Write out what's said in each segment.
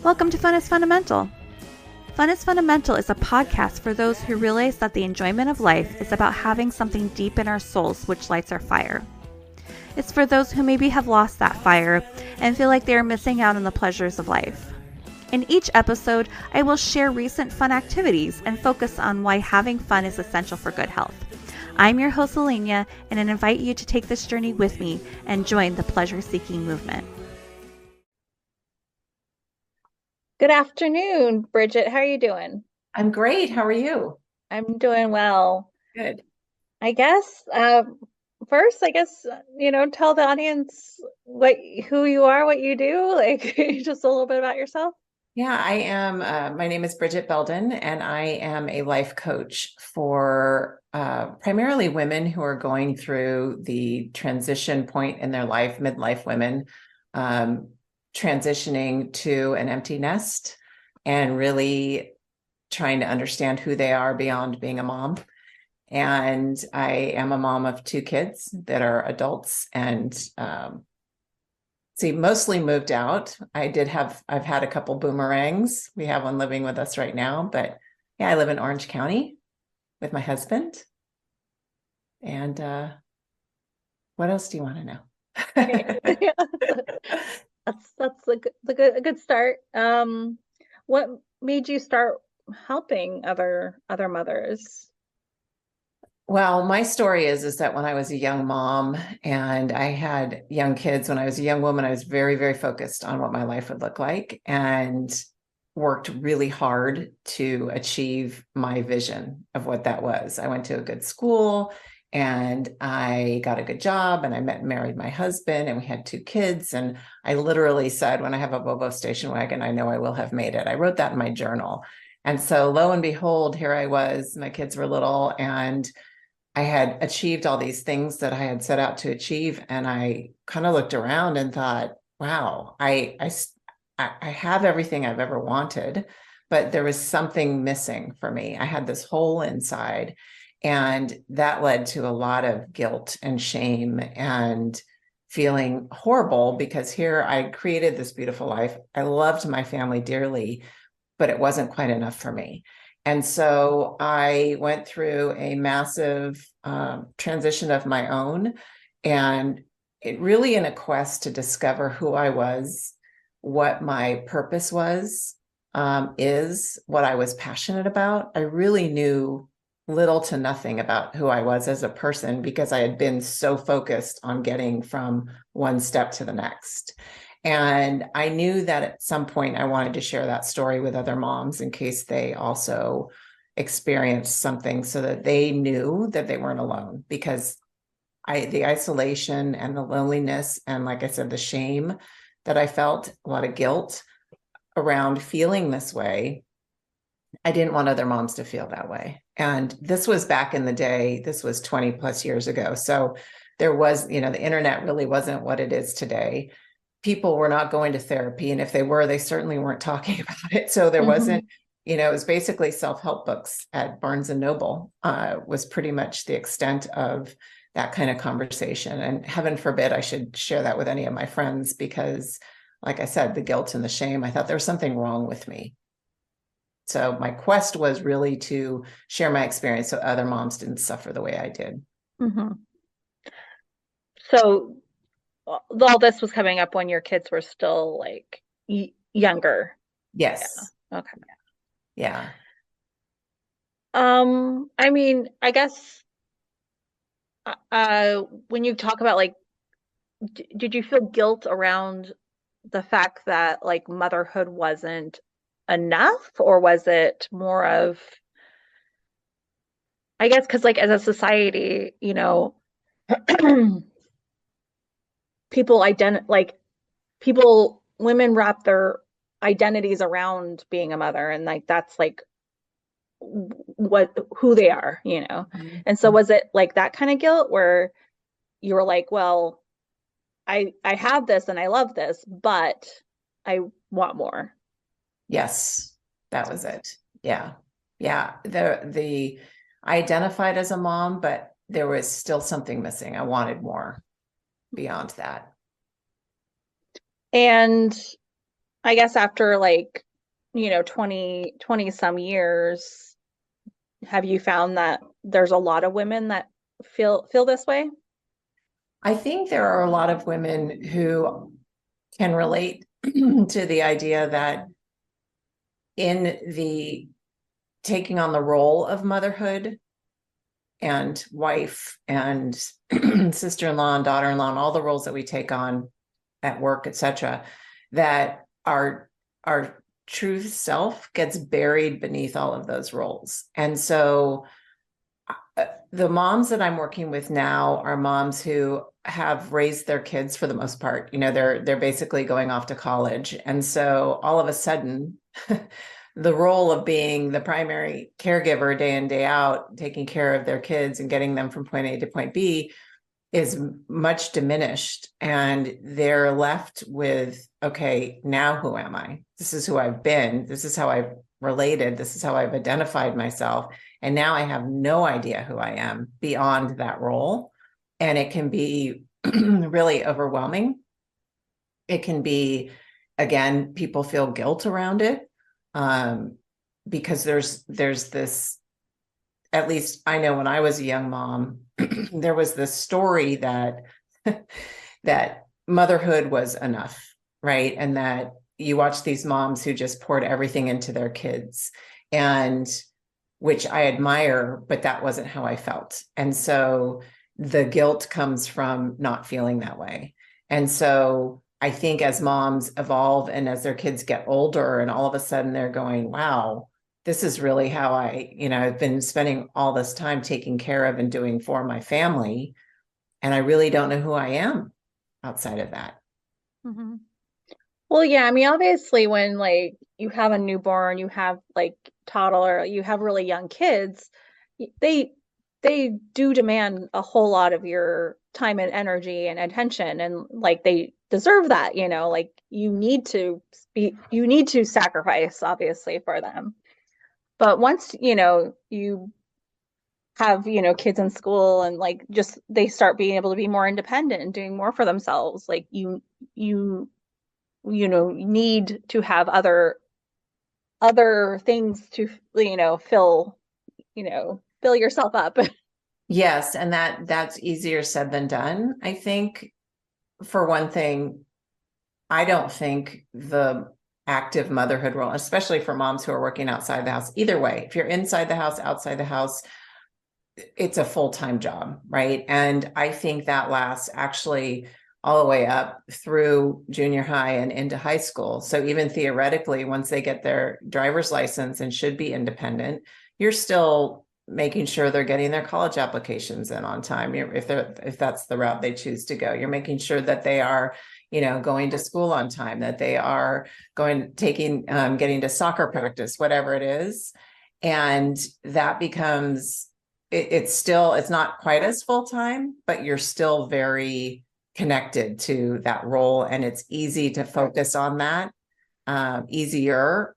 Welcome to Fun is Fundamental. Fun is Fundamental is a podcast for those who realize that the enjoyment of life is about having something deep in our souls which lights our fire. It's for those who maybe have lost that fire and feel like they are missing out on the pleasures of life. In each episode, I will share recent fun activities and focus on why having fun is essential for good health. I'm your host, Alenia, and I invite you to take this journey with me and join the pleasure-seeking movement. Good afternoon, Bridget. How are you doing? I'm great. How are you? I'm doing well. Good. I guess first, tell the audience who you are, what you do, like just a little bit about yourself. Yeah, I am. My name is Bridget Belden, and I am a life coach for primarily women who are going through the transition point in their life, midlife women, transitioning to an empty nest and really trying to understand who they are beyond being a mom. And I am a mom of two kids that are adults and mostly moved out. I've had a couple boomerangs. We have one living with us right now, but yeah, I live in Orange County with my husband. And what else do you want to know? That's a good start. What made you start helping other mothers? Well, my story is that when I was a young mom and I had young kids, when I was a young woman, I was very, very focused on what my life would look like and worked really hard to achieve my vision of what that was. I went to a good school and I got a good job and I met and married my husband and we had two kids. And I literally said, when I have a Volvo station wagon, I know I will have made it. I wrote that in my journal. And so lo and behold, here I was, my kids were little and I had achieved all these things that I had set out to achieve. And I kind of looked around and thought, wow, I have everything I've ever wanted, but there was something missing for me. I had this hole inside, and that led to a lot of guilt and shame and feeling horrible because here I created this beautiful life. I loved my family dearly, but it wasn't quite enough for me. And so I went through a massive transition of my own, and it really in a quest to discover who I was, what my purpose was, is what I was passionate about. I really knew little to nothing about who I was as a person because I had been so focused on getting from one step to the next. And I knew that at some point I wanted to share that story with other moms in case they also experienced something so that they knew that they weren't alone, because the isolation and the loneliness and, like I said, the shame that I felt, a lot of guilt around feeling this way, I didn't want other moms to feel that way. And this was back in the day, this was 20 plus years ago. So there was, the internet really wasn't what it is today. People were not going to therapy. And if they were, they certainly weren't talking about it. So there wasn't, it was basically self-help books at Barnes and Noble, was pretty much the extent of that kind of conversation. And heaven forbid I should share that with any of my friends because, like I said, the guilt and the shame, I thought there was something wrong with me. So my quest was really to share my experience so other moms didn't suffer the way I did. Mm-hmm. So all this was coming up when your kids were still like younger. Yes. Yeah. Okay. Yeah. I mean, I guess when you talk about like, did you feel guilt around the fact that like motherhood wasn't enough, or was it more of, I guess, because like as a society, women wrap their identities around being a mother, and like that's like who they are, And so was it like that kind of guilt where you were like, well, I have this and I love this, but I want more? Yes, that was it. Yeah. Yeah. I identified as a mom, but there was still something missing. I wanted more beyond that. And I guess after like, 20 some years, have you found that there's a lot of women that feel this way? I think there are a lot of women who can relate to the idea that in the taking on the role of motherhood and wife and sister-in-law and daughter-in-law and all the roles that we take on at work, etc., that our true self gets buried beneath all of those roles. And so the moms that I'm working with now are moms who have raised their kids for the most part. They're basically going off to college. And so all of a sudden, the role of being the primary caregiver day in, day out, taking care of their kids and getting them from point A to point B is much diminished. And they're left with, okay, now who am I? This is who I've been. This is how I've related. This is how I've identified myself. And now I have no idea who I am beyond that role. And it can be really overwhelming. It can be, again, people feel guilt around it, because there's this, at least I know when I was a young mom, there was this story that that motherhood was enough, right? And that you watch these moms who just poured everything into their kids, and which I admire, but that wasn't how I felt. And so the guilt comes from not feeling that way. And so I think as moms evolve and as their kids get older and all of a sudden they're going, wow, this is really how I've been spending all this time taking care of and doing for my family. And I really don't know who I am outside of that. Mm-hmm. Well, yeah, I mean, obviously, when like you have a newborn, you have like toddler, you have really young kids, they they do demand a whole lot of your time and energy and attention, and like they deserve that, like you need to sacrifice obviously for them. But once, you have, kids in school and like just they start being able to be more independent and doing more for themselves, like you need to have other things to fill yourself up. Yes, and that's easier said than done. I think, for one thing, I don't think the active motherhood role, especially for moms who are working outside the house, either way, if you're inside the house, outside the house, it's a full-time job, right? And I think that lasts actually all the way up through junior high and into high school. So even theoretically, once they get their driver's license and should be independent, you're still making sure they're getting their college applications in on time. If that's the route they choose to go, you're making sure that they are, going to school on time, that they are getting to soccer practice, whatever it is. And that becomes, it's not quite as full-time, but you're still very connected to that role. And it's easy to focus on that, easier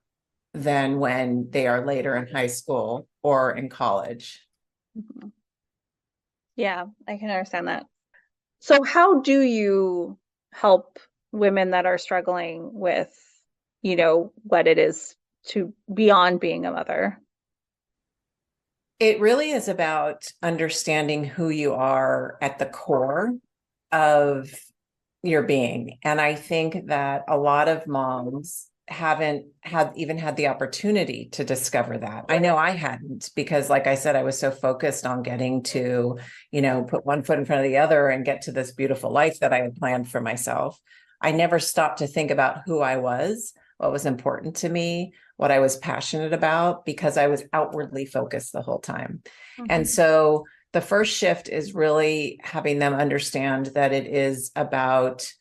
than when they are later in high school or in college. Mhm. Yeah, I can understand that. So how do you help women that are struggling with, what it is to beyond being a mother? It really is about understanding who you are at the core of your being. And I think that a lot of moms haven't had the opportunity to discover that. I know I hadn't, because like I said, I was so focused on getting to, put one foot in front of the other and get to this beautiful life that I had planned for myself. I never stopped to think about who I was, what was important to me, what I was passionate about, because I was outwardly focused the whole time. Mhm. And so the first shift is really having them understand that it is about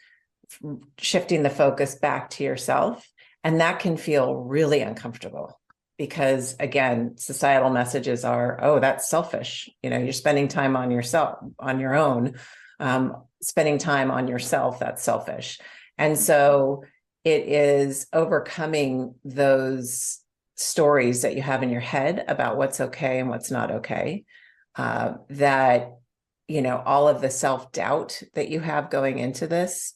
shifting the focus back to yourself. And that can feel really uncomfortable because, again, societal messages are, oh, that's selfish. You're spending time on yourself, on your own, spending time on yourself, that's selfish. And so it is overcoming those stories that you have in your head about what's okay and what's not okay. That all of the self-doubt that you have going into this,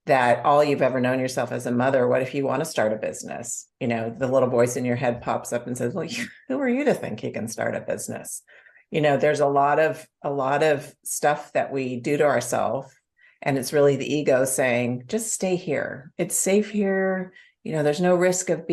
that all you've ever known yourself as a mother. What if you want to start a business? The little voice in your head pops up and says, well, who are you to think you can start a business? There's a lot of stuff that we do to ourselves, and it's really the ego saying, just stay here. It's safe here. There's no risk of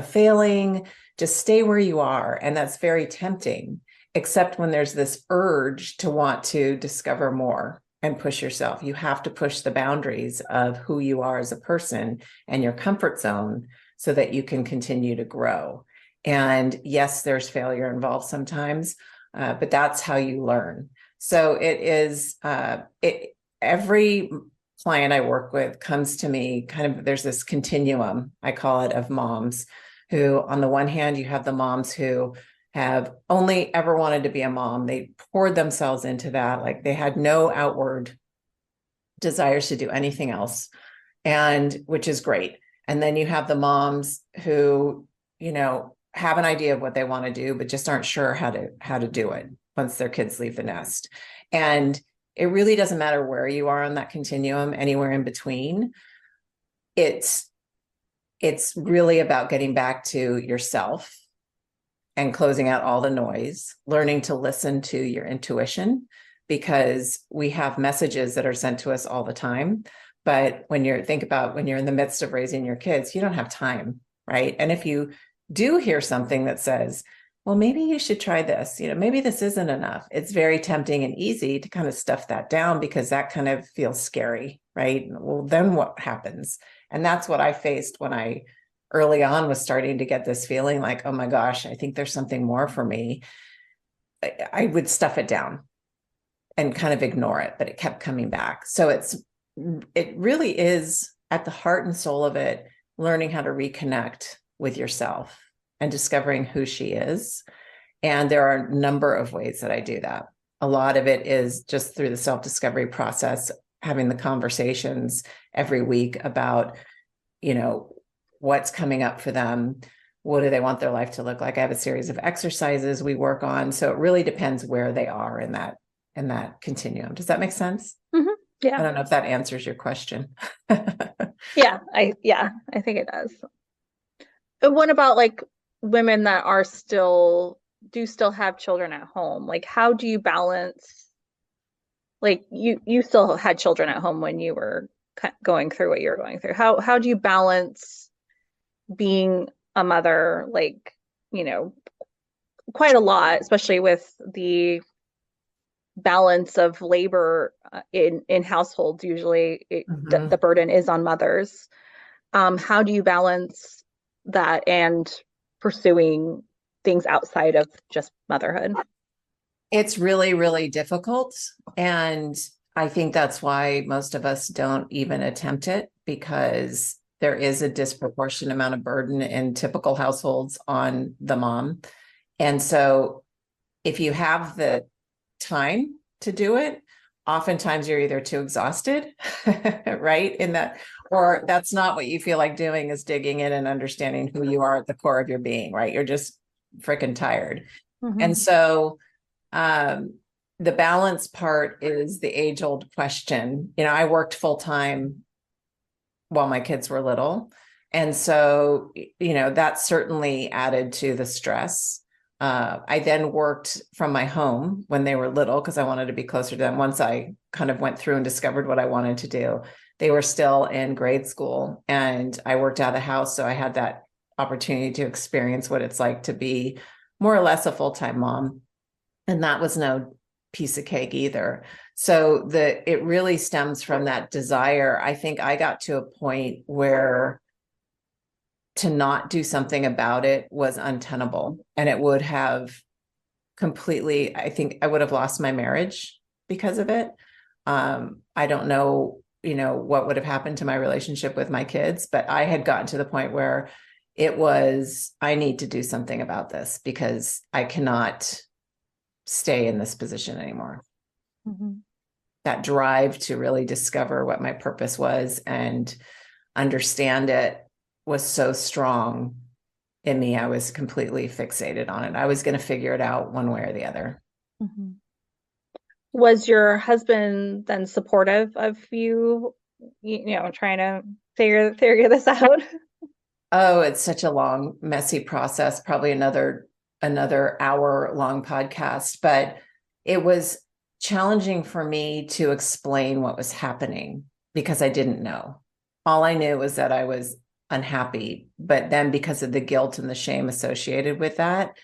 failing. Just stay where you are. And that's very tempting, except when there's this urge to want to discover more and push yourself. You have to push the boundaries of who you are as a person and your comfort zone so that you can continue to grow. And yes, there's failure involved sometimes, but that's how you learn. So it is, every client I work with comes to me there's this continuum, I call it, of moms who, on the one hand, you have the moms who have only ever wanted to be a mom. They poured themselves into that. Like, they had no outward desires to do anything else, and which is great. And then you have the moms who, have an idea of what they want to do, but just aren't sure how to do it once their kids leave the nest. And it really doesn't matter where you are on that continuum, anywhere in between. It's really about getting back to yourself and closing out all the noise, learning to listen to your intuition, because we have messages that are sent to us all the time. But when you're in the midst of raising your kids, you don't have time, right? And if you do hear something that says, well, maybe you should try this, maybe this isn't enough, it's very tempting and easy to kind of stuff that down, because that kind of feels scary, right? Well, then what happens? And that's what I faced when I early on was starting to get this feeling like, oh my gosh, I think there's something more for me. I would stuff it down and kind of ignore it, but it kept coming back. So it really is, at the heart and soul of it, learning how to reconnect with yourself and discovering who she is. And there are a number of ways that I do that. A lot of it is just through the self-discovery process, having the conversations every week about, what's coming up for them. What do they want their life to look like? I have a series of exercises we work on. So it really depends where they are in that continuum. Does that make sense? Mm-hmm. Yeah. I don't know if that answers your question. Yeah, I think it does. And what about like women that still have children at home? Like, how do you balance, like you still had children at home when you were going through what you were going through. How do you balance being a mother, like, quite a lot, especially with the balance of labor in households? Usually the burden is on mothers. How do you balance that and pursuing things outside of just motherhood? It's really, really difficult. And I think that's why most of us don't even attempt it, because there is a disproportionate amount of burden in typical households on the mom. And so if you have the time to do it, oftentimes you're either too exhausted, right? Or that's not what you feel like doing, is digging in and understanding who you are at the core of your being, right? You're just freaking tired. Mm-hmm. And so the balance part is the age-old question. I worked full-time while my kids were little. And so, that certainly added to the stress. I then worked from my home when they were little, because I wanted to be closer to them. Once I kind of went through and discovered what I wanted to do, they were still in grade school, and I worked out of the house. So I had that opportunity to experience what it's like to be more or less a full-time mom. And that was no piece of cake either. So it really stems from that desire. I think I got to a point where to not do something about it was untenable, and it would have completely, I think I would have lost my marriage because of it. I don't know, what would have happened to my relationship with my kids, but I had gotten to the point where I need to do something about this, because I cannot stay in this position anymore. Mm-hmm. That drive to really discover what my purpose was and understand it was so strong in me. I was completely fixated on it. I was going to figure it out one way or the other. Mm-hmm. Was your husband then supportive of you trying to figure this out? Oh, it's such a long, messy process, probably another hour long podcast, but it was challenging for me to explain what was happening because I didn't know. All I knew was that I was unhappy, but then because of the guilt and the shame associated with that,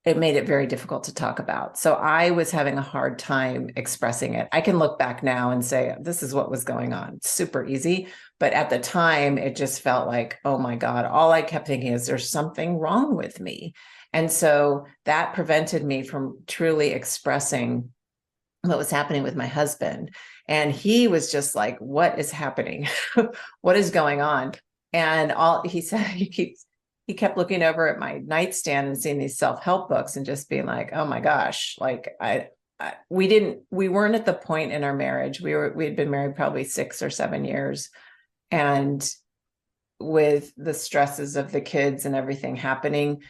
it made it very difficult to talk about. So I was having a hard time expressing it. I can look back now and say, this is what was going on. It's super easy. But at the time, it just felt like, oh my God, all I kept thinking is there's something wrong with me. And so that prevented me from truly expressing what was happening with my husband. And he was just like, what is happening? What is going on? And all he said, he kept looking over at my nightstand and seeing these self-help books and just being like, oh my gosh, like we weren't at the point in our marriage. We had been married probably 6 or 7 years. And with the stresses of the kids and everything happening,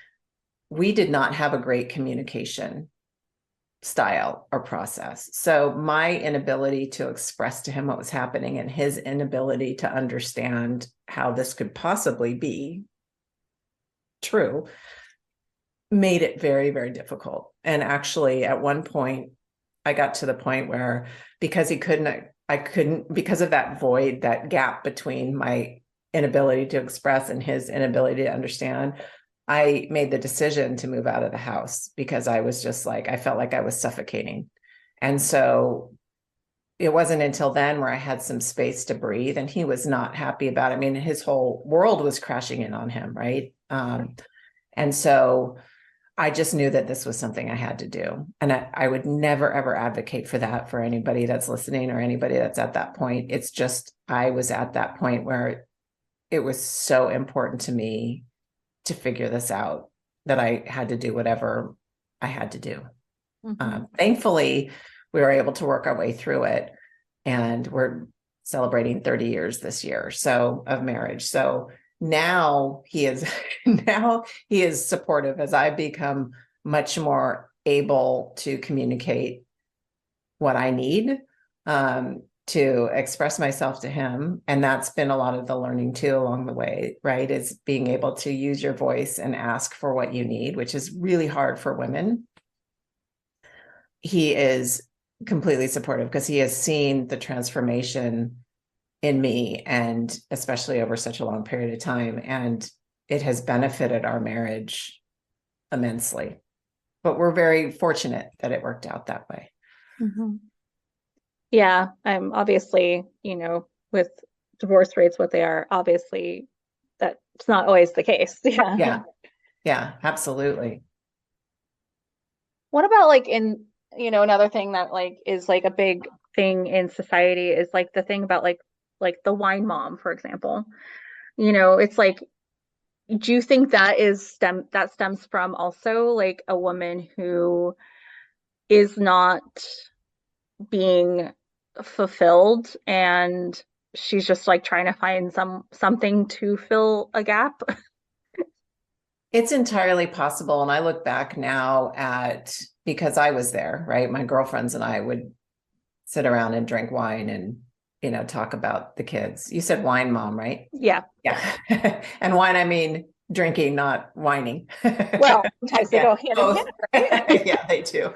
we did not have a great communication style or process. So my inability to express to him what was happening and his inability to understand how this could possibly be true made it very, very difficult. And actually at one point I got to the point where because I couldn't, because of that void, that gap between my inability to express and his inability to understand, I made the decision to move out of the house because I was just like, I felt like I was suffocating. And so it wasn't until then where I had some space to breathe, and he was not happy about it. I mean, his whole world was crashing in on him. Right. And so I just knew that this was something I had to do. And I would never, ever advocate for that for anybody that's listening or anybody that's at that point. It's just, I was at that point where it was so important to me to figure this out that I had to do whatever I had to do. Mm-hmm. Thankfully, we were able to work our way through it, and we're celebrating 30 years this year, so of marriage. So now he is supportive as I become much more able to communicate what I need, to express myself to him. And that's been a lot of the learning too along the way, right? Is being able to use your voice and ask for what you need, which is really hard for women. He is completely supportive because he has seen the transformation in me, and especially over such a long period of time. And it has benefited our marriage immensely. But we're very fortunate that it worked out that way. Mm-hmm. Yeah, I'm obviously, with divorce rates what they are, obviously that's not always the case. Yeah, absolutely. What about like in, another thing that like is like a big thing in society is like the thing about like the wine mom, for example. It's like, do you think that stems from also like a woman who is not being fulfilled and she's just like trying to find something to fill a gap? It's entirely possible. And I look back now because I was there, right? My girlfriends and I would sit around and drink wine and, talk about the kids. You said wine mom, right? Yeah. Yeah. And wine, I mean, drinking, not whining. Well, sometimes they go hand in hand, right? Yeah, they do.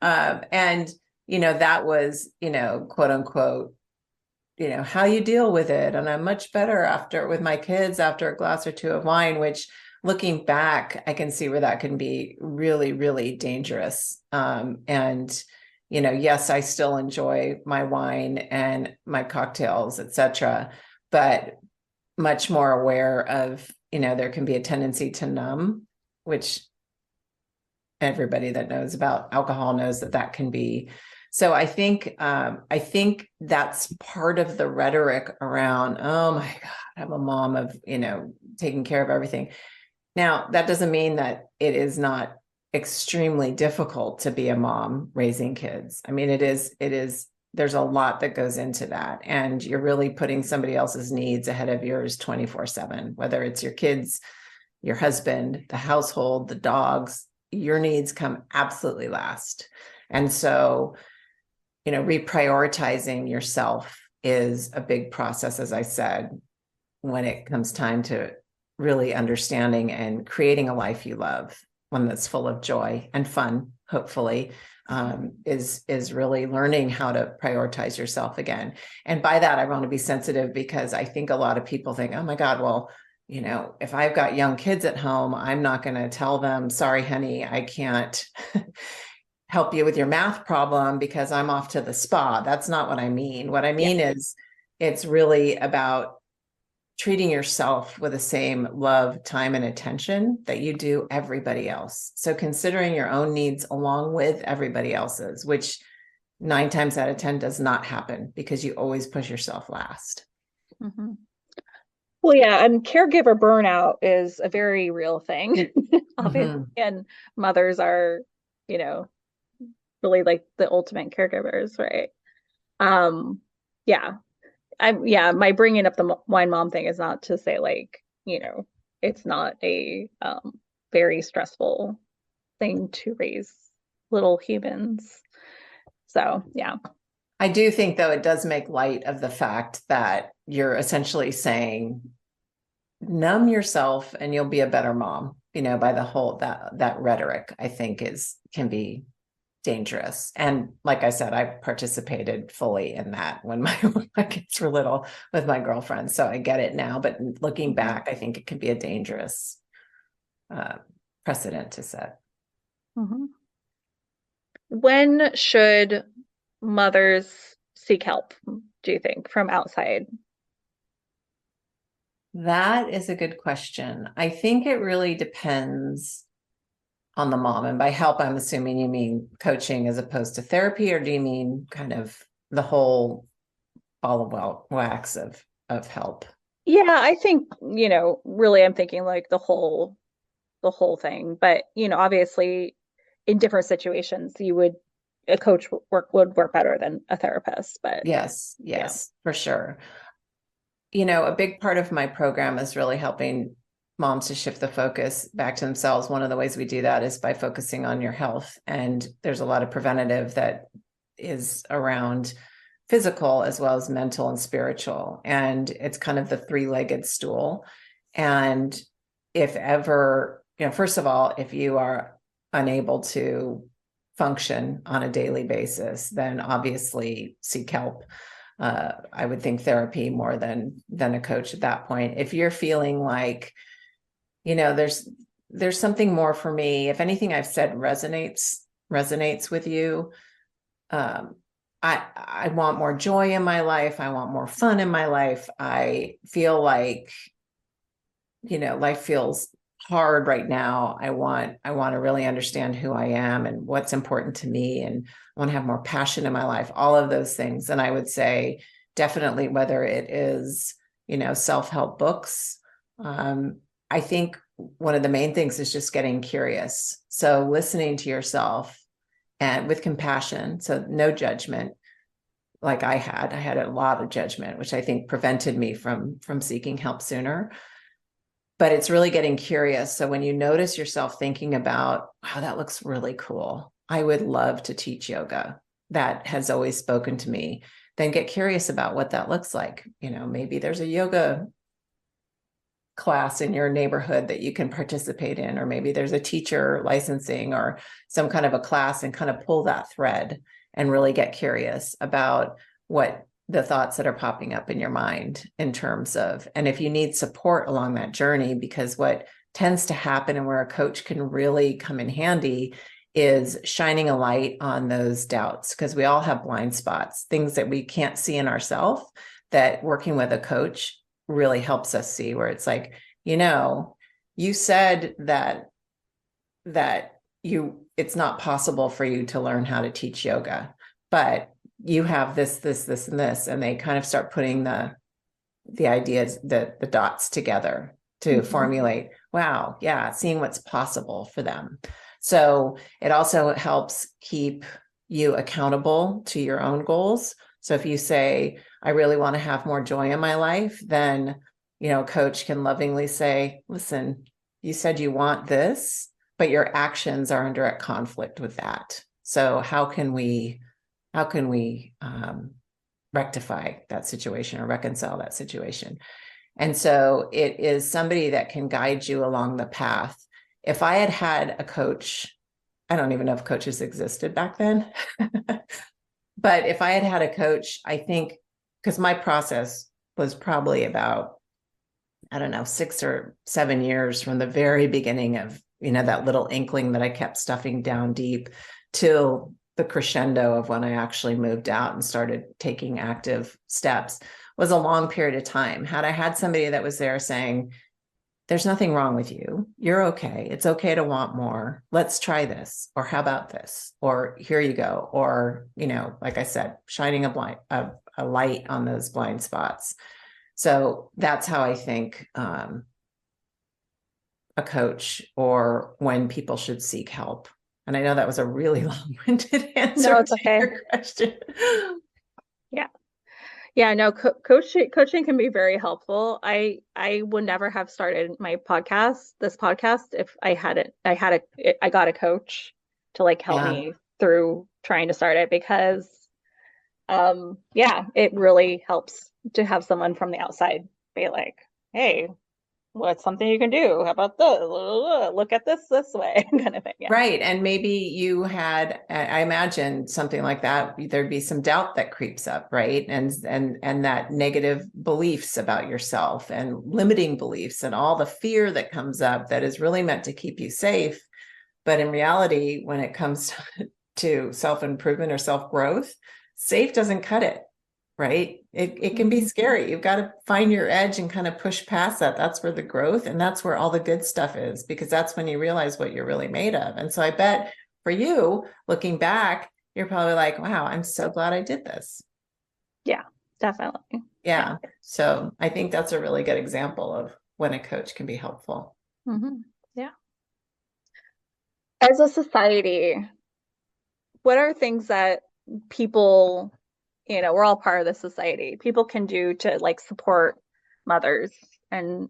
And, that was, quote unquote, how you deal with it. And I'm much better with my kids after a glass or two of wine, which looking back, I can see where that can be really, really dangerous. And, yes, I still enjoy my wine and my cocktails, etc., but much more aware of, there can be a tendency to numb, which everybody that knows about alcohol knows that can be. So I think that's part of the rhetoric around, oh my God, I'm a mom of, taking care of everything. Now, that doesn't mean that it is not extremely difficult to be a mom raising kids. I mean, it is, there's a lot that goes into that. And you're really putting somebody else's needs ahead of yours 24/7, whether it's your kids, your husband, the household, the dogs, your needs come absolutely last. And so, reprioritizing yourself is a big process, as I said, when it comes time to really understanding and creating a life you love, one that's full of joy and fun, hopefully, is really learning how to prioritize yourself again. And by that, I want to be sensitive, because I think a lot of people think, oh my God, well, if I've got young kids at home, I'm not going to tell them, sorry, honey, I can't help you with your math problem because I'm off to the spa. That's not what I mean. What I mean is it's really about treating yourself with the same love, time, and attention that you do everybody else. So considering your own needs along with everybody else's, which 9 times out of 10 does not happen, because you always push yourself last. Mm-hmm. Well, yeah, and caregiver burnout is a very real thing, obviously, and mothers are, really like the ultimate caregivers, right? My bringing up the wine mom thing is not to say like, it's not a very stressful thing to raise little humans. So, yeah. I do think, though, it does make light of the fact that you're essentially saying, numb yourself and you'll be a better mom, by the whole, that rhetoric, I think can be dangerous. And like I said, I participated fully in that when my kids were little with my girlfriends. So I get it now, but looking back, I think it can be a dangerous precedent to set. Mm-hmm. When should mothers seek help, do you think, from outside? That is a good question. I think it really depends on the mom. And by help, I'm assuming you mean coaching as opposed to therapy, or do you mean kind of the whole ball of wax of help? Yeah, I think, really I'm thinking like the whole thing. But, obviously in different situations, a coach would work better than a therapist. But yes, for sure. A big part of my program is really helping moms to shift the focus back to themselves. One of the ways we do that is by focusing on your health. And there's a lot of preventative that is around physical as well as mental and spiritual. And it's kind of the 3-legged stool. And if ever, first of all, if you are unable to function on a daily basis, then obviously seek help. I would think therapy more than a coach at that point. If you're feeling like, there's something more for me, if anything I've said resonates with you, I want more joy in my life. I want more fun in my life. I feel like, life feels hard right now. I want to really understand who I am and what's important to me, and I want to have more passion in my life, all of those things. And I would say definitely, whether it is, self-help books, I think one of the main things is just getting curious. So listening to yourself and with compassion, so no judgment. Like I had a lot of judgment, which I think prevented me from seeking help sooner. But it's really getting curious. So when you notice yourself thinking about, wow, that looks really cool, I would love to teach yoga, that has always spoken to me, then get curious about what that looks like. Maybe there's a yoga class in your neighborhood that you can participate in, or maybe there's a teacher licensing or some kind of a class, and kind of pull that thread and really get curious about what the thoughts that are popping up in your mind in terms of, and if you need support along that journey, because what tends to happen and where a coach can really come in handy is shining a light on those doubts, because we all have blind spots, things that we can't see in ourselves, that working with a coach really helps us see, where it's like, you said that it's not possible for you to learn how to teach yoga, but you have this, and this, and they kind of start putting the ideas, the dots together to formulate, wow, yeah, seeing what's possible for them. So it also helps keep you accountable to your own goals. So if you say, I really want to have more joy in my life, then, coach can lovingly say, listen, you said you want this, but your actions are in direct conflict with that. So how can we rectify that situation or reconcile that situation. And so it is somebody that can guide you along the path. If I had had a coach, I don't even know if coaches existed back then, but if I had had a coach, I think, because my process was probably about, I don't know, 6 or 7 years from the very beginning of, that little inkling that I kept stuffing down deep till the crescendo of when I actually moved out and started taking active steps, was a long period of time. Had I had somebody that was there saying, there's nothing wrong with you, you're okay, it's okay to want more, let's try this, or how about this, or here you go, or, like I said, shining a light on those blind spots. So that's how I think a coach, or when people should seek help. And I know that was a really long-winded answer to your question. Yeah, no, coaching can be very helpful. I would never have started this podcast, if I got a coach to like help me through trying to start it, because it really helps to have someone from the outside be like, hey, what's something you can do? How about this? Look at this way, kind of thing. Yeah. Right. And maybe you had, I imagine something like that, there'd be some doubt that creeps up, right? And that negative beliefs about yourself and limiting beliefs and all the fear that comes up that is really meant to keep you safe. But in reality, when it comes to self-improvement or self-growth, safe doesn't cut it. Right? It can be scary. You've got to find your edge and kind of push past that. That's where the growth, and that's where all the good stuff is, because that's when you realize what you're really made of. And so I bet for you, looking back, you're probably like, wow, I'm so glad I did this. Yeah, definitely. Yeah. So I think that's a really good example of when a coach can be helpful. Mm-hmm. Yeah. As a society, what are things that people, we're all part of the society, people can do to like support mothers and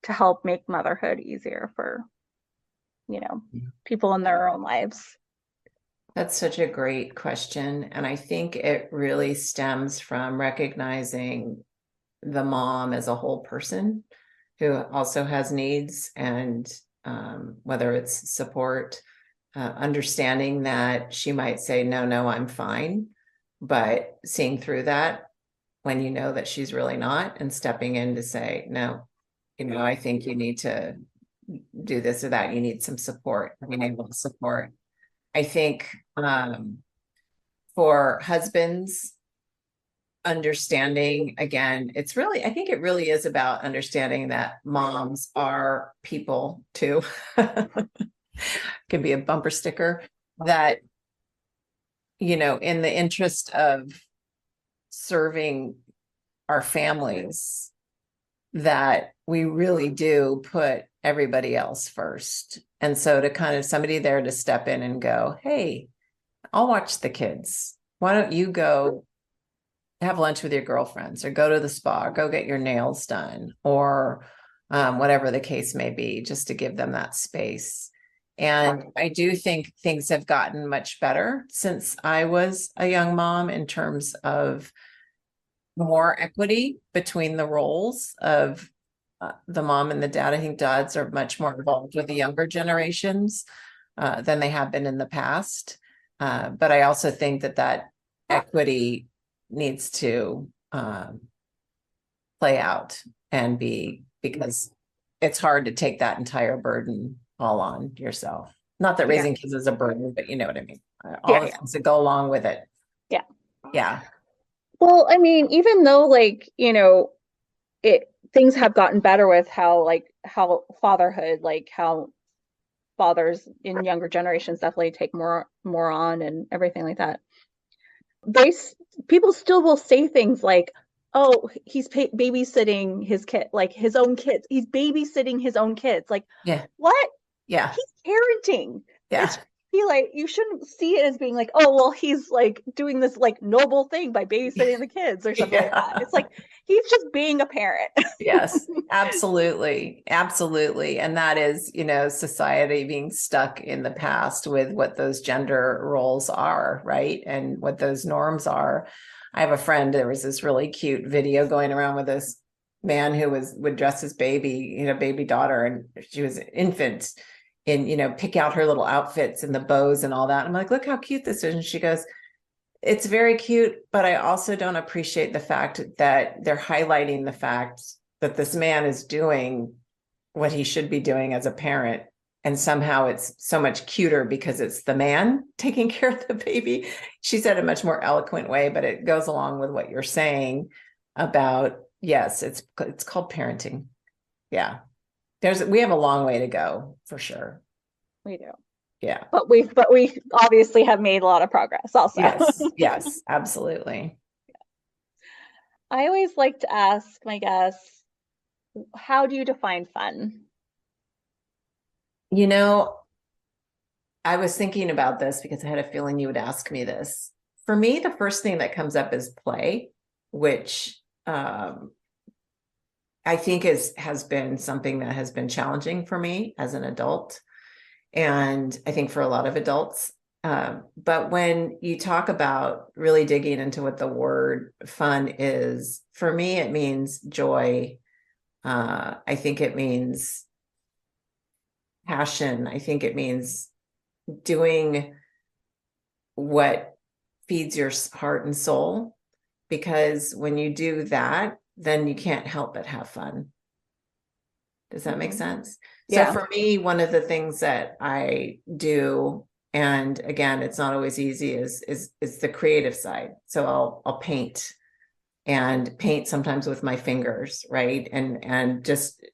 to help make motherhood easier for, people in their own lives? That's such a great question. And I think it really stems from recognizing the mom as a whole person who also has needs, and whether it's support, understanding that she might say, no, I'm fine. But seeing through that when you know that she's really not, and stepping in to say, no, I think you need to do this or that. You need some support, being able to support. I think for husbands, understanding, again, I think it really is about understanding that moms are people too. Can be a bumper sticker that, in the interest of serving our families, that we really do put everybody else first. And so to kind of somebody there to step in and go, hey, I'll watch the kids. Why don't you go have lunch with your girlfriends, or go to the spa, or go get your nails done, or whatever the case may be, just to give them that space. And I do think things have gotten much better since I was a young mom, in terms of more equity between the roles of the mom and the dad. I think dads are much more involved with the younger generations than they have been in the past. But I also think that equity needs to play out and because it's hard to take that entire burden all on yourself. Not that raising kids is a burden, but you know what I mean. All the things that go along with it. Yeah. Yeah. Well, I mean, even though things have gotten better with how fatherhood, how fathers in younger generations definitely take more on and everything like that, people still will say things like, oh, he's babysitting his kid, like his own kids. He's babysitting his own kids. Like, what? Yeah. He's parenting. Yeah. You shouldn't see it as being like, oh, well, he's like doing this like noble thing by babysitting the kids or something like that. It's like, he's just being a parent. Yes, absolutely. Absolutely. And that is, society being stuck in the past with what those gender roles are, right? And what those norms are. I have a friend, there was this really cute video going around with this man who would dress his baby, baby daughter, and she was an infant, and pick out her little outfits and the bows and all that. I'm like, look how cute this is. And she goes, it's very cute, but I also don't appreciate the fact that they're highlighting the fact that this man is doing what he should be doing as a parent. And somehow it's so much cuter because it's the man taking care of the baby. She said a much more eloquent way, but it goes along with what you're saying about, yes, it's called parenting. Yeah. We have a long way to go for sure. We do. Yeah. But we obviously have made a lot of progress also. Yes, absolutely. I always like to ask my guests, how do you define fun? I was thinking about this because I had a feeling you would ask me this. For me, the first thing that comes up is play, which I think has been something that has been challenging for me as an adult. And I think for a lot of adults. But when you talk about really digging into what the word fun is, for me, it means joy. I think it means passion. I think it means doing what feeds your heart and soul, because when you do that, then you can't help but have fun. Does that make sense? Yeah. So for me, one of the things that I do, and again, it's not always easy, is the creative side. So I'll paint sometimes with my fingers, right? And just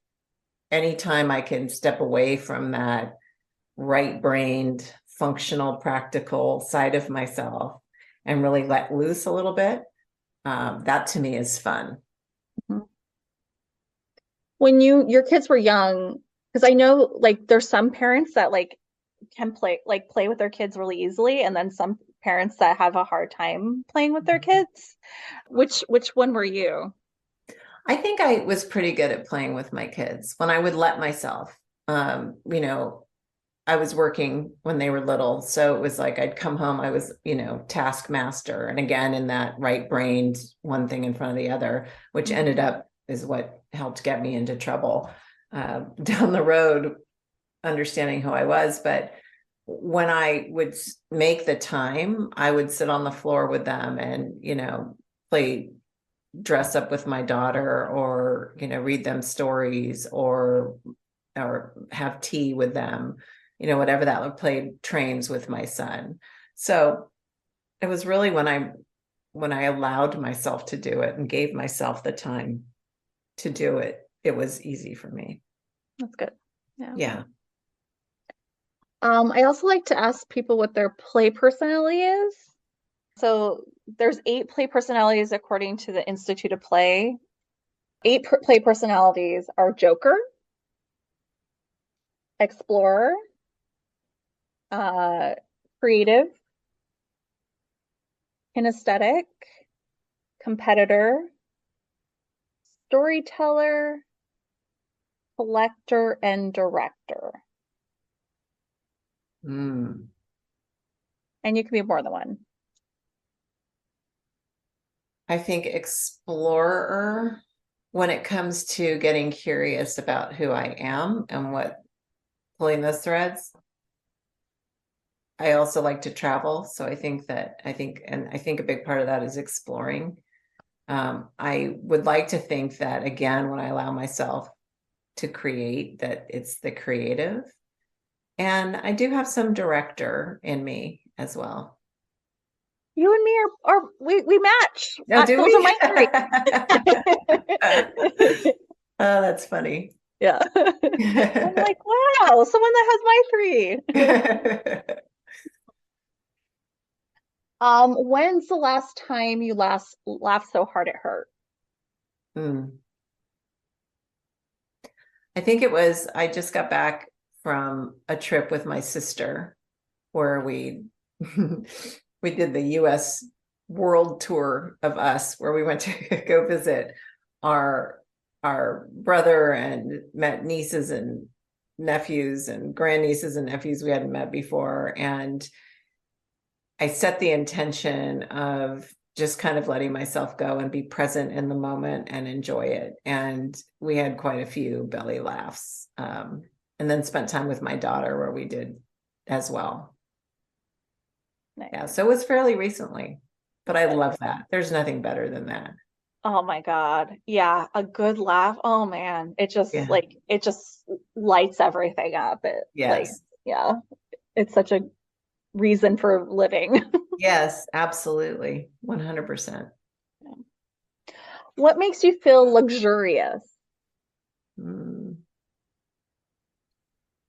anytime I can step away from that right-brained, functional, practical side of myself and really let loose a little bit, that to me is fun. When your kids were young, because I know like there's some parents that like can play with their kids really easily, and then some parents that have a hard time playing with their kids. Which one were you? I think I was pretty good at playing with my kids when I would let myself. I was working when they were little, so it was like I'd come home, I was, taskmaster, and again in that right-brained one thing in front of the other, which ended up is what helped get me into trouble down the road, understanding who I was. But when I would make the time, I would sit on the floor with them and, play dress up with my daughter, or, read them stories, or have tea with them, whatever that would, play trains with my son. So it was really when I allowed myself to do it and gave myself the time to do it, it was easy for me. That's good. Yeah. I also like to ask people what their play personality is. So there's 8 play personalities according to the Institute of Play. 8 play personalities are Joker, Explorer, Creative, Kinesthetic, Competitor, Storyteller, Collector, and Director. And you can be more than one. I think explorer, when it comes to getting curious about who I am and pulling those threads. I also like to travel. So I think a big part of that is exploring. I would like to think that, again, when I allow myself to create, that it's the creative. And I do have some director in me as well. You and me we match. Oh, do those we? are my 3. Oh, that's funny. Yeah. I'm like, wow, someone that has my 3. When's the last time you laughed so hard it hurt? I think I just got back from a trip with my sister where we did the US world tour of us, where we went to go visit our brother and met nieces and nephews and grandnieces and nephews we hadn't met before. And I set the intention of just kind of letting myself go and be present in the moment and enjoy it. And we had quite a few belly laughs. And then spent time with my daughter where we did as well. Nice. Yeah. So it was fairly recently, but I love that. There's nothing better than that. Oh my God. Yeah, a good laugh. Oh man. It just Yeah. it just lights everything up. Yes. Yeah, it's such a reason for living. Yes, absolutely. 100%. What makes you feel luxurious?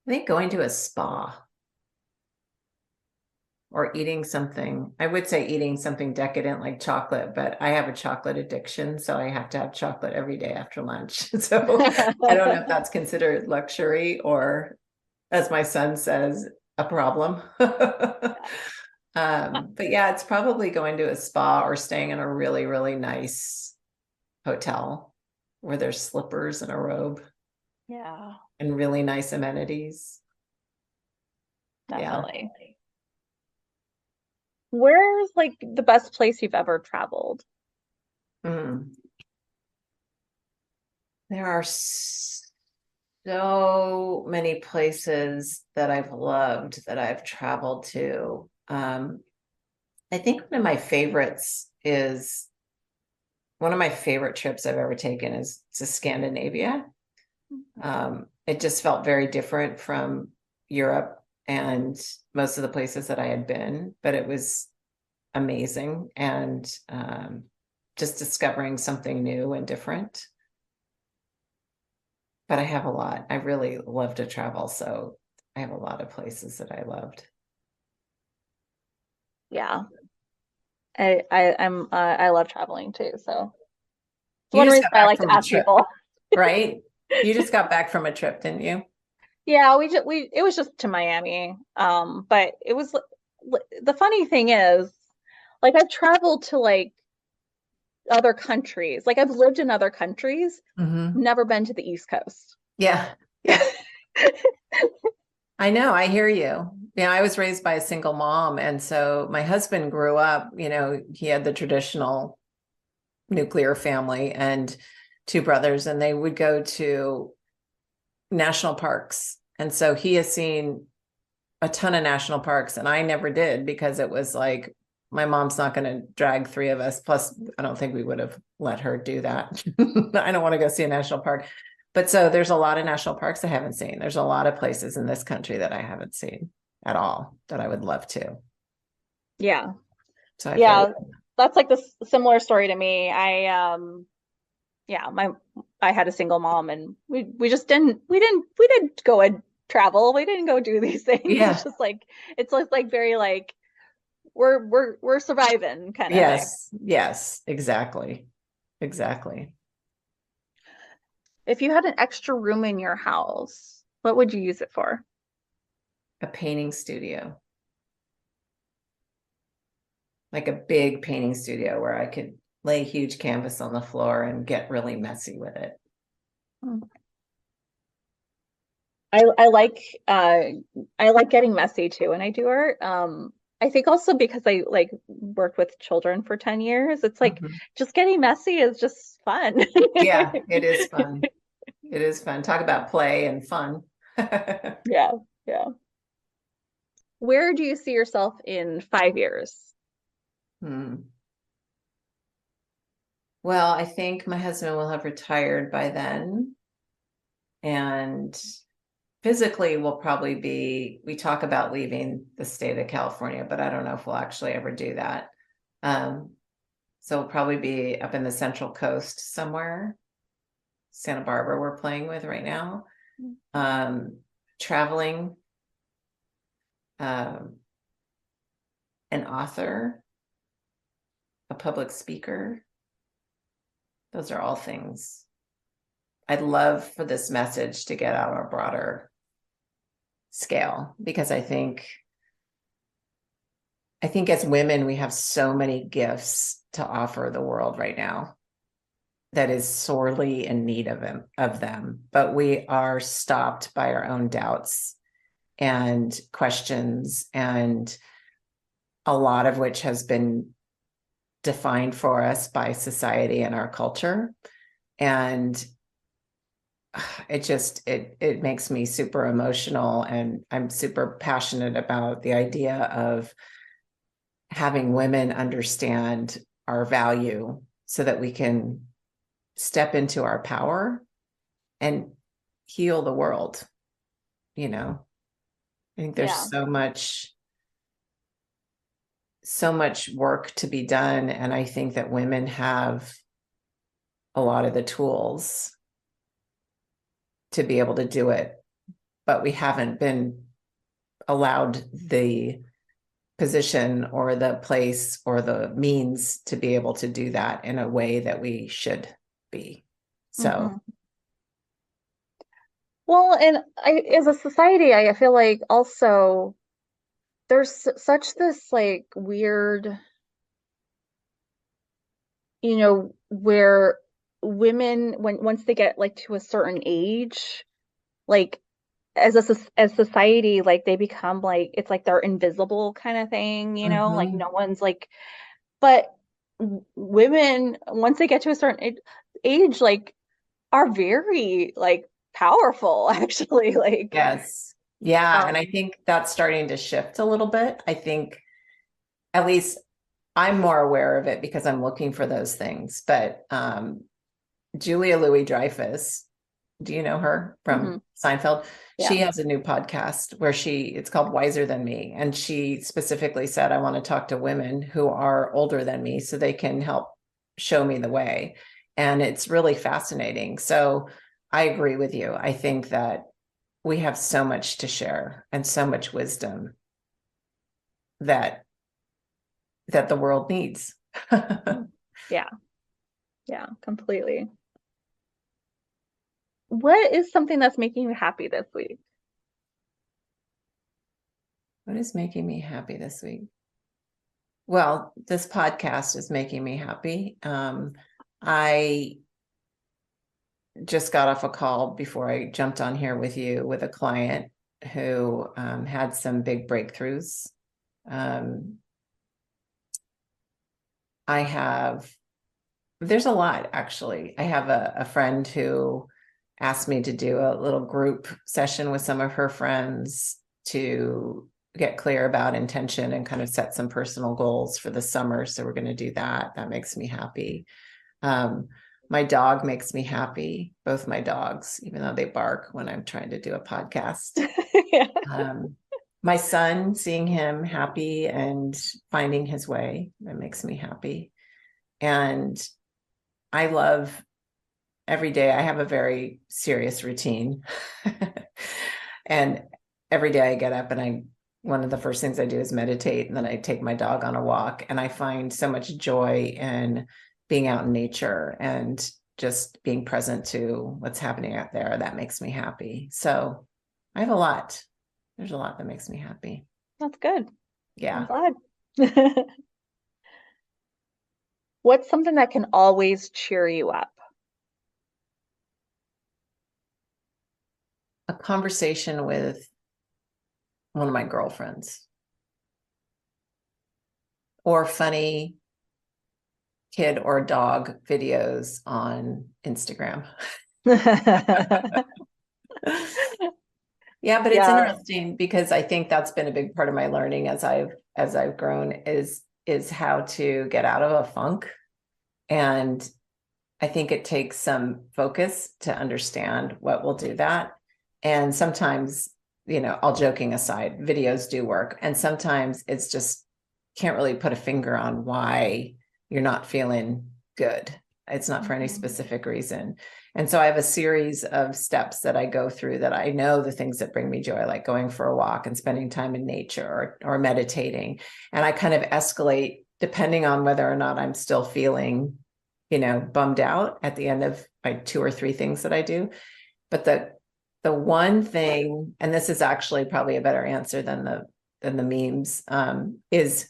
I think going to a spa or eating something. I would say eating something decadent like chocolate, but I have a chocolate addiction, so I have to have chocolate every day after lunch. So I don't know if that's considered luxury or, as my son says, a problem. But yeah, it's probably going to a spa or staying in a really, really nice hotel where there's slippers and a robe. Yeah, And really nice amenities. definitely. Yeah. Where's like the best place you've ever traveled? There are so many places that I've loved that I've traveled to. I think one of my favorite trips I've ever taken is to Scandinavia. It just felt very different from Europe and most of the places that I had been, but it was amazing. And just discovering something new and different. But I have a lot. I really love to travel. So I have a lot of places that I loved. Yeah. I love traveling too. So it's You one just reason got I back like from to a ask trip, people. right? You just got back from a trip, didn't you? Yeah, it was just to Miami. But it was the funny thing is, like I've traveled to like other countries. Like I've lived in other countries, never been to the East Coast. Yeah. Yeah. I know. I hear you. Yeah, I was raised by a single mom. And so my husband grew up, he had the traditional nuclear family and two brothers, and they would go to national parks. And so he has seen a ton of national parks, and I never did because it was like, my mom's not going to drag three of us. Plus, I don't think we would have let her do that. I don't want to go see a national park. But so there's a lot of national parks I haven't seen. There's a lot of places in this country that I haven't seen at all that I would love to. Yeah. So yeah, that's like the similar story to me. I had a single mom, and we just didn't go and travel. We didn't go do these things. Yeah. It's just like very like we're surviving kind of thing. Yes, exactly. If you had an extra room in your house, what would you use it for? A painting studio. Like a big painting studio where I could lay huge canvas on the floor and get really messy with it. I like getting messy too when I do art. I think also because I like worked with children for 10 years, it's like just getting messy is just fun. Yeah, it is fun. It is fun. Talk about play and fun. Yeah. Where do you see yourself in 5 years? Well, I think my husband will have retired by then. And physically we'll probably we talk about leaving the state of California, but I don't know if we'll actually ever do that. So we'll probably be up in the Central Coast somewhere. Santa Barbara we're playing with right now. Traveling, an author, a public speaker. Those are all things I'd love for this message to get out on a broader scale, because I think as women, we have so many gifts to offer the world right now that is sorely in need of them, but we are stopped by our own doubts and questions, and a lot of which has been defined for us by society and our culture. And it makes me super emotional, and I'm super passionate about the idea of having women understand our value so that we can step into our power and heal the world. I think there's so much work to be done. And I think that women have a lot of the tools to be able to do it, but we haven't been allowed the position or the place or the means to be able to do that in a way that we should be. So. Well, and as a society, I feel like also there's such this like weird, where women, once they get like to a certain age, like as society, like they become like, it's like they're invisible kind of thing, like no one's like, but women, once they get to a certain age, like are very like powerful, actually. Like, yes. Yeah. And I think that's starting to shift a little bit. I think at least I'm more aware of it because I'm looking for those things. But Julia Louis-Dreyfus, do you know her from Seinfeld? Yeah. She has a new podcast where it's called Wiser Than Me. And she specifically said, I want to talk to women who are older than me so they can help show me the way. And it's really fascinating. So I agree with you. I think that we have so much to share and so much wisdom that the world needs. Yeah. Yeah, completely. What is something that's making you happy this week? What is making me happy this week? Well, this podcast is making me happy. I just got off a call before I jumped on here with you with a client who had some big breakthroughs. There's a lot, actually. I have a friend who asked me to do a little group session with some of her friends to get clear about intention and kind of set some personal goals for the summer. So we're going to do that. That makes me happy. My dog makes me happy, both my dogs, even though they bark when I'm trying to do a podcast. Yeah. My son, seeing him happy and finding his way, that makes me happy. And I love every day. I have a very serious routine. And every day I get up and one of the first things I do is meditate, and then I take my dog on a walk, and I find so much joy in being out in nature and just being present to what's happening out there. That makes me happy. So I have a lot. There's a lot that makes me happy. That's good. Yeah. I'm glad. What's something that can always cheer you up? A conversation with one of my girlfriends, or funny kid or dog videos on Instagram. Yeah, but it's interesting because I think that's been a big part of my learning as I've grown is how to get out of a funk. And I think it takes some focus to understand what will do that. And sometimes, all joking aside, videos do work. And sometimes it's just can't really put a finger on why you're not feeling good. It's not for any specific reason. And so I have a series of steps that I go through that I know the things that bring me joy, like going for a walk and spending time in nature or meditating. And I kind of escalate depending on whether or not I'm still feeling, bummed out at the end of my 2 or 3 things that I do. But the one thing, and this is actually probably a better answer than the memes, is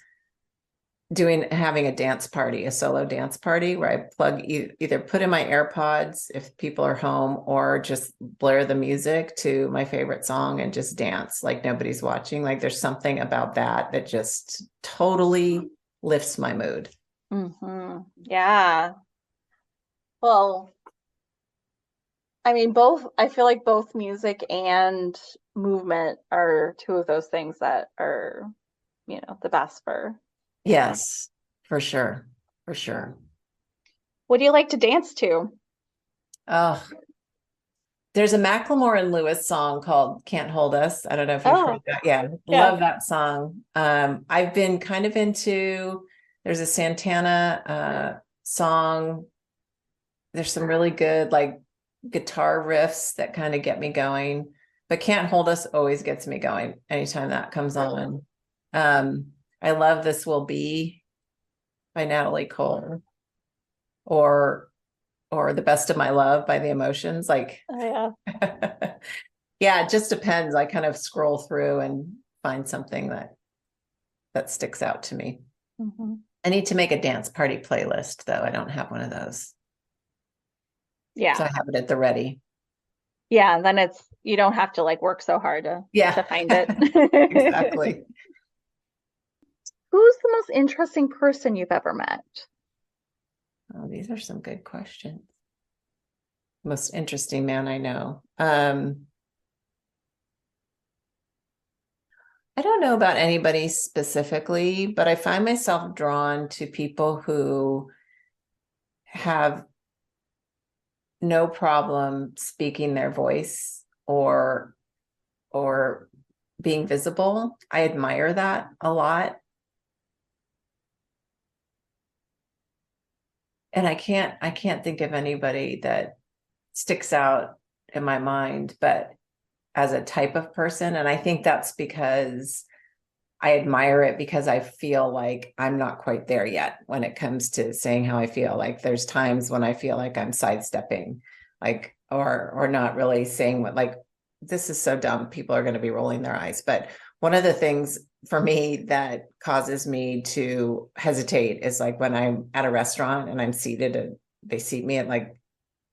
having a dance party, a solo dance party where I plug either put in my AirPods if people are home, or just blare the music to my favorite song and just dance like nobody's watching. Like there's something about that just totally lifts my mood. Yeah. Well, I mean, I feel like both music and movement are two of those things that are, the best for. Yes, for sure. For sure. What do you like to dance to? Oh, there's a Macklemore and Lewis song called Can't Hold Us. I don't know if you've heard Oh, that. Yeah, yeah. love that song. I've been kind of into, there's a Santana song. There's some really good like guitar riffs that kind of get me going, but Can't Hold Us always gets me going anytime that comes on. I love This Will Be by Natalie Cole, or The Best of My Love by The Emotions. Like, Oh, yeah. yeah, it just depends. I kind of scroll through and find something that sticks out to me. I need to make a dance party playlist, though. I don't have one of those. Yeah. So I have it at the ready. Yeah. And then you don't have to like work so hard to Yeah, find it. exactly. Who's the most interesting person you've ever met? Oh, these are some good questions. Most interesting man I know. I don't know about anybody specifically, but I find myself drawn to people who have no problem speaking their voice or being visible. I admire that a lot. And I can't think of anybody that sticks out in my mind, but as a type of person. And I think that's because I admire it, because I feel like I'm not quite there yet when it comes to saying how I feel. Like there's times when I feel like I'm sidestepping, like, or not really saying what, like, this is so dumb. People are going to be rolling their eyes. But one of the things for me that causes me to hesitate is like when I'm at a restaurant and I'm seated and they seat me at like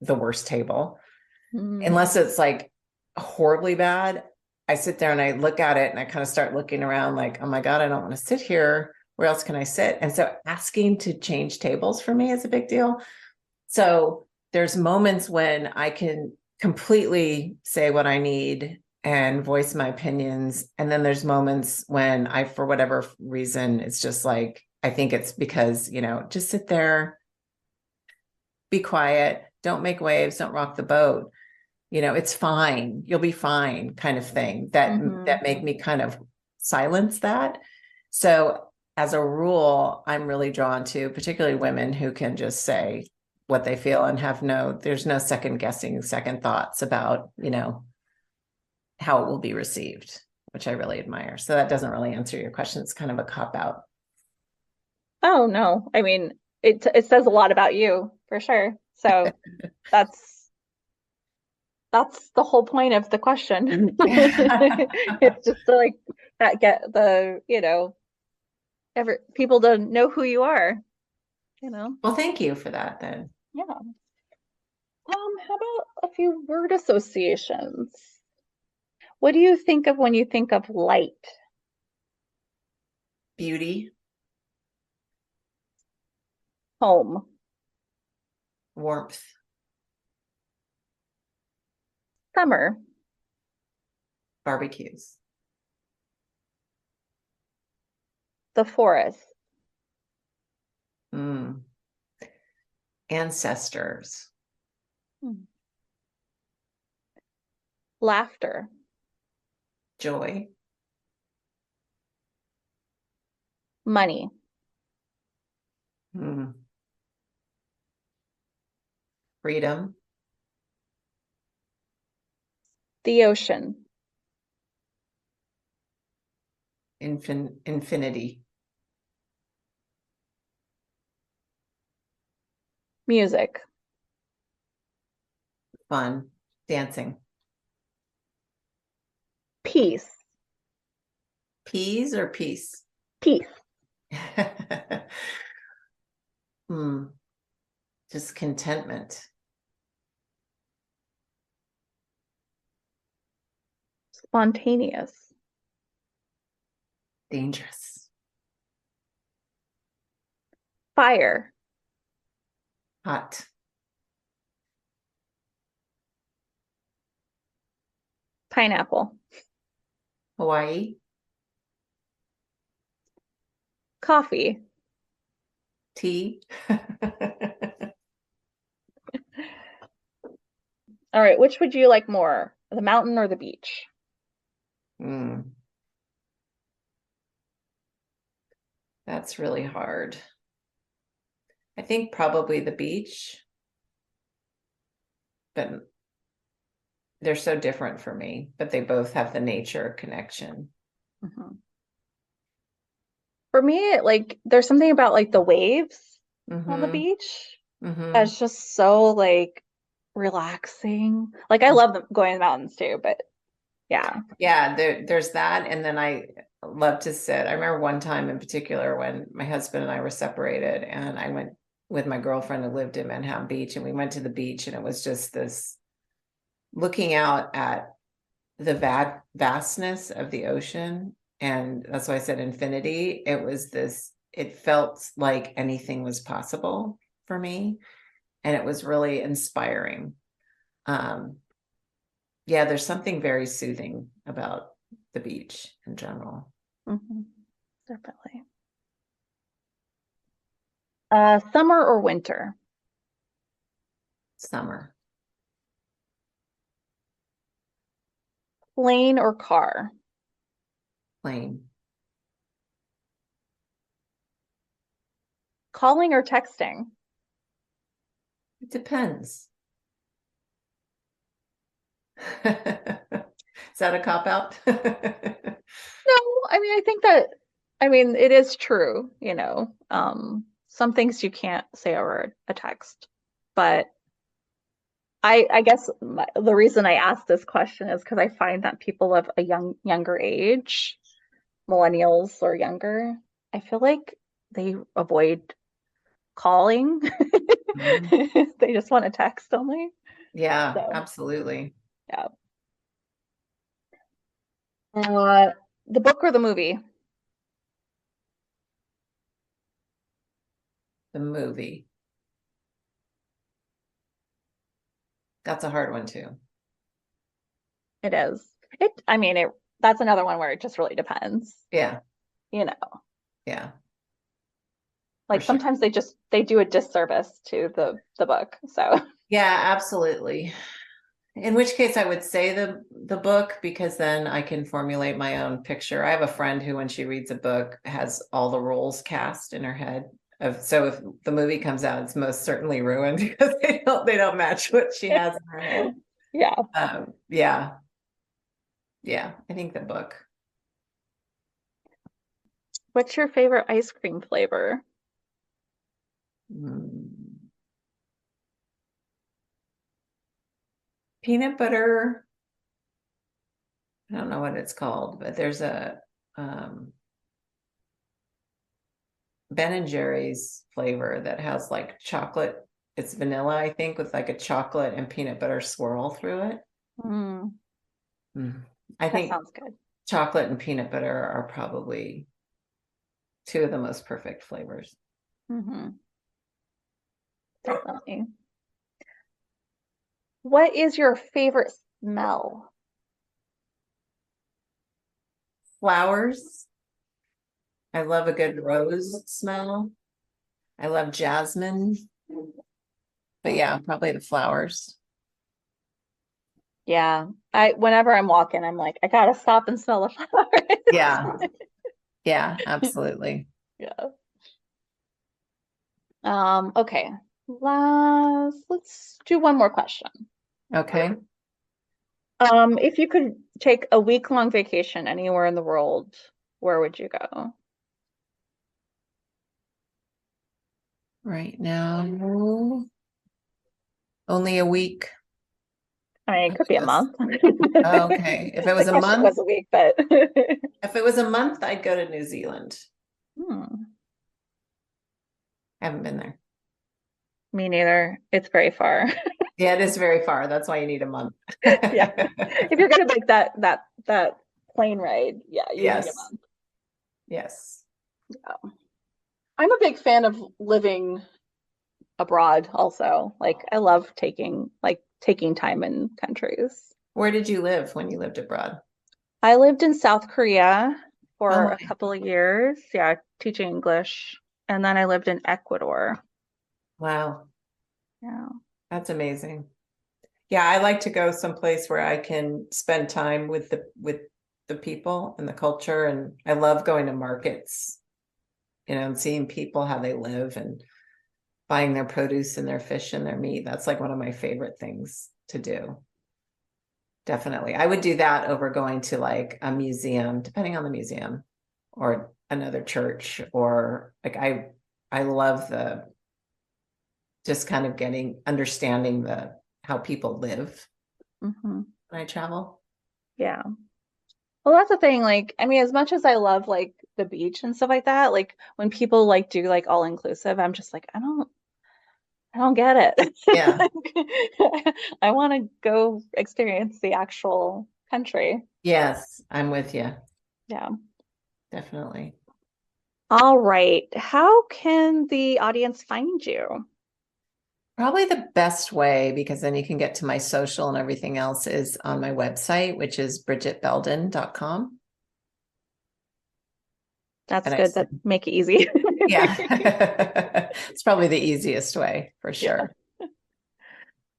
the worst table, unless it's like horribly bad. I sit there and I look at it and I kind of start looking around like, oh my God, I don't want to sit here. Where else can I sit? And so asking to change tables for me is a big deal. So there's moments when I can completely say what I need and voice my opinions. And then there's moments when I, for whatever reason, it's just like, I think it's because, just sit there, be quiet, don't make waves, don't rock the boat. It's fine, you'll be fine, kind of thing, that make me kind of silence that. So as a rule, I'm really drawn to particularly women who can just say what they feel and there's no second guessing, second thoughts about, how it will be received, which I really admire. So that doesn't really answer your question. It's kind of a cop out. Oh no. I mean, it says a lot about you for sure. So that's the whole point of the question. It's just to like that get the, people to know who you are, Well, thank you for that then. Yeah. How about a few word associations? What do you think of when you think of light? Beauty, Home, warmth, summer, barbecues, the forest, ancestors, laughter, joy, money, freedom, the ocean, infinity, music, fun, dancing, peace, peas or peace. peace, Just contentment, spontaneous, dangerous, Fire. Hot. Pineapple. Hawaii. Coffee. Tea. All right, which would you like more, the mountain or the beach? That's really hard. I think probably the beach, but they're so different for me, but they both have the nature connection. Mm-hmm. For me, like there's something about like the waves on the beach that's just so like relaxing. Like I love going to the mountains too, but yeah. Yeah, there's that. And then I love to sit. I remember one time in particular when my husband and I were separated, and I went with my girlfriend who lived in Manhattan Beach, and we went to the beach, and it was just this looking out at the vastness of the ocean. And that's why I said infinity. It felt like anything was possible for me. And it was really inspiring. Yeah, there's something very soothing about the beach in general. Mm-hmm. Definitely. Summer or winter? Summer. Plane or car? Plane. Calling or texting? It depends. Is that a cop out? No, I mean, I think that, it is true, some things you can't say over a text, but I guess the reason I asked this question is because I find that people of a younger age, millennials or younger, I feel like they avoid calling. They just want to text only. Yeah, So, absolutely. yeah. The book or the movie? The movie. That's a hard one too. It is. That's another one where it just really depends. Yeah. Like Yeah. For sure. sometimes they do a disservice to the book. So Yeah, absolutely. In which case I would say the book, because then I can formulate my own picture. I have a friend who, when she reads a book, has all the roles cast in her head. So if the movie comes out, it's most certainly ruined because they don't match what she has in her head. yeah. Yeah, I think the book. What's your favorite ice cream flavor? Peanut butter. I don't know what it's called, but there's a Ben and Jerry's flavor that has like chocolate. It's vanilla, I think, with like a chocolate and peanut butter swirl through it. I think sounds good. Chocolate and peanut butter are probably two of the most perfect flavors. Definitely. What is your favorite smell? Flowers. I love a good rose smell. I love jasmine. But yeah, probably the flowers. Yeah. Whenever I'm walking, I'm like, I gotta stop and smell the flowers. Yeah. Yeah, absolutely. Yeah. Okay. Let's do one more question. Okay. If you could take a week-long vacation anywhere in the world, where would you go? Right now, only a week. I mean, it could be a month. Okay. If it was a month, was a week, but if it was a month, I'd go to New Zealand. I haven't been there. Me neither. It's very far. Yeah, it is very far. That's why you need a month. Yeah. If you're gonna make that plane ride, yeah, you need a month. Yes. Yeah. I'm a big fan of living abroad also. Like I love taking time in countries. Where did you live when you lived abroad? I lived in South Korea Oh for my, a couple of years, yeah, teaching English. And then I lived in Ecuador. wow, Yeah. that's amazing. Yeah, I like to go someplace where I can spend time with the people and the culture, and I love going to markets, and seeing people how they live and buying their produce and their fish and their meat. That's like one of my favorite things to do. Definitely. I would do that over going to like a museum, depending on the museum, or another church, or like I love the just kind of understanding how people live Hmm. when I travel. Yeah. Well, that's the thing. Like, I mean, as much as I love like the beach and stuff like that, like when people like do like all inclusive, I'm just like, I don't get it. Yeah. Like, I want to go experience the actual country. Yes, I'm with you. Yeah. Definitely. All right. How can the audience find you? Probably the best way, because then you can get to my social and everything else, is on my website, which is bridgetbelden.com. That's And good. That make it easy. yeah, it's probably the easiest way for Yeah. sure.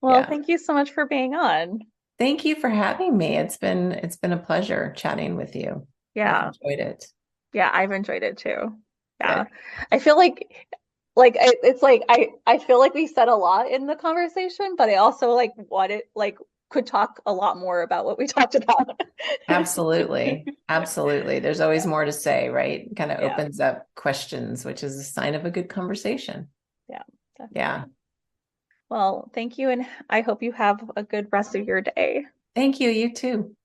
Well, Yeah. thank you so much for being on. Thank you for having me. It's been a pleasure chatting with you. I've Yeah. enjoyed it. Yeah, I've enjoyed it too. Good. Yeah. I feel it's like I feel like we said a lot in the conversation, but I also like wanted like could talk a lot more about what we talked about. Absolutely. Absolutely. There's always more to say, right? Kind of Yeah. opens up questions, which is a sign of a good conversation. Yeah. Yeah. Definitely. Well, thank you, and I hope you have a good rest of your day. Thank you. You too.